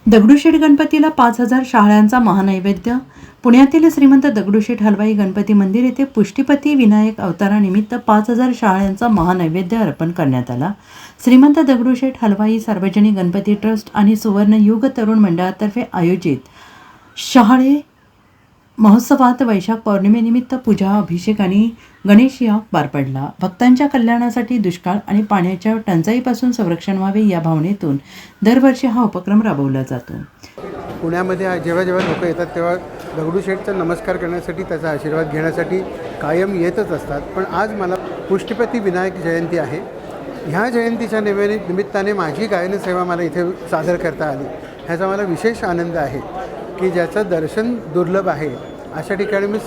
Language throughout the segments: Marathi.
दगडूशेठ गणपतीला 5,000 शहाळ्यांचा महानैवेद्य. पुण्यातील श्रीमंत दगडूशेठ हलवाई गणपती मंदिर येथे पुष्टीपती विनायक अवतारानिमित्त 5,000 शहाळ्यांचा महानैवेद्य अर्पण करण्यात आला. श्रीमंत दगडूशेठ हलवाई सार्वजनिक गणपती ट्रस्ट आणि सुवर्ण युग तरुण मंडळातर्फे आयोजित शहाळे महोत्सवात वैशाख पौर्णिमेनिमित्त पूजा, अभिषेक आणि गणेश याग पार पडला. भक्तांच्या कल्याणासाठी दुष्काळ आणि पाण्याच्या टंचाईपासून संरक्षण व्हावे या भावनेतून दरवर्षी हा उपक्रम राबवला जातो. पुण्यामध्ये जेव्हा जेव्हा लोक येतात तेव्हा दगडूशेठचा नमस्कार करण्यासाठी, त्याचा आशीर्वाद घेण्यासाठी कायम येतच असतात. पण आज मला पुष्टीपती विनायक जयंती आहे. ह्या जयंतीच्या निमित्ताने माझी गायन सेवा मला इथे सादर करता आली. ह्याचा मला विशेष आनंद आहे की ज्याचं दर्शन दुर्लभ आहे अशा ठिकाणी मी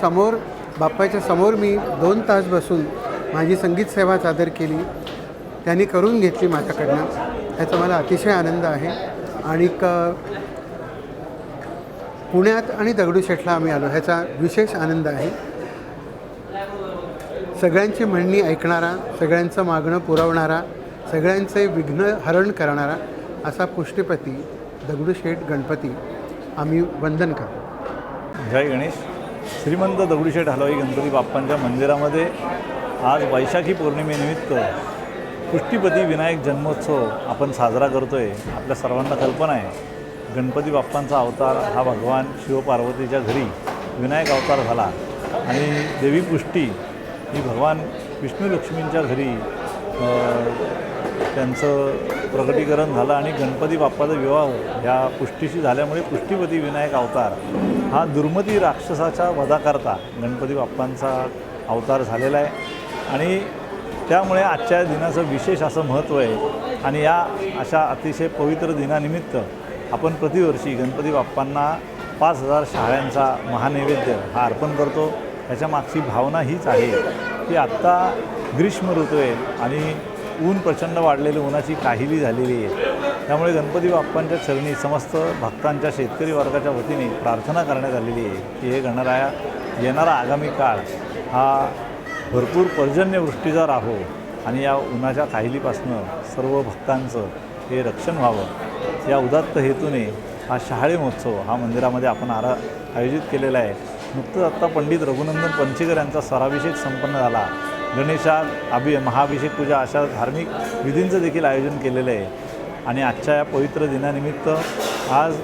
बाप्पाच्या समोर मी 2 तास बसून माझी संगीत सेवा सादर केली. त्यांनी करून घेतली माझ्याकडनं. ह्याचा मला अतिशय आनंद आहे. आणि पुण्यात आणि दगडूशेठला आम्ही आलो ह्याचा विशेष आनंद आहे. सगळ्यांची म्हणणी ऐकणारा, सगळ्यांचं मागणं पुरवणारा, सगळ्यांचे विघ्न हरण करणारा असा पुष्टीपती दगडूशेठ गणपती आम्ही वंदन करतो. जय गणेश. श्रीमंत दगडूशेठ हलवाई गणपती बाप्पांच्या मंदिरामध्ये आज वैशाखी पौर्णिमेनिमित्त पुष्टीपती विनायक जन्मोत्सव आपण साजरा करतो आहे. आपल्या सर्वांना कल्पना आहे, गणपती बाप्पांचा अवतार हा भगवान शिवपार्वतीच्या घरी विनायक अवतार झाला आणि देवी पुष्टी ही भगवान विष्णू लक्ष्मींच्या घरी त्यांचं प्रकटीकरण झालं आणि गणपती बाप्पाचा विवाह ह्या पुष्टीशी झाल्यामुळे पुष्टीपती विनायक अवतार हा दुर्मती राक्षसाच्या वधाकरता गणपती बाप्पांचा अवतार झालेला आहे. आणि त्यामुळे आजच्या दिनाचं विशेष असं महत्त्व आहे. आणि या अशा अतिशय पवित्र दिनानिमित्त आपण प्रतिवर्षी गणपती बाप्पांना 5,000 शहाळ्यांचा महानैवेद्य हा अर्पण करतो. त्याच्या मागची भावना हीच आहे की आत्ता ग्रीष्म ऋतू आहे आणि ऊन प्रचंड वाढलेली, उन्हाची काहिली झालेली आहे. त्यामुळे गणपती बाप्पांच्या चरणी समस्त भक्तांच्या, शेतकरी वर्गाच्या वतीने प्रार्थना करण्यात आलेली आहे की हे येणारा आगामी काळ हा भरपूर पर्जन्यवृष्टीचा राहो आणि या उन्हाच्या काहिलीपासनं सर्व भक्तांचं हे रक्षण व्हावं या उदात्त हेतूने हा शहाळे महोत्सव हा मंदिरामध्ये आपण आयोजित केलेला आहे. नुकतंच आत्ता पंडित रघुनंदन पंचेकर यांचा स्वराभिषेक संपन्न झाला. गणेशात महाअभिषेक पूजा अशा धार्मिक विधींचं देखील आयोजन केलेलं आहे. आणि आजच्या या पवित्र दिनानिमित्त आज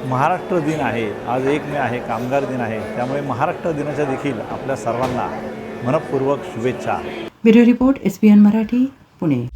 महाराष्ट्र दिन आहे. आज 1 मे आहे, कामगार दिन आहे. त्यामुळे महाराष्ट्र दिनाच्या देखील आपल्या सर्वांना मनपूर्वक शुभेच्छा. Bureau report SBN Marathi, Pune.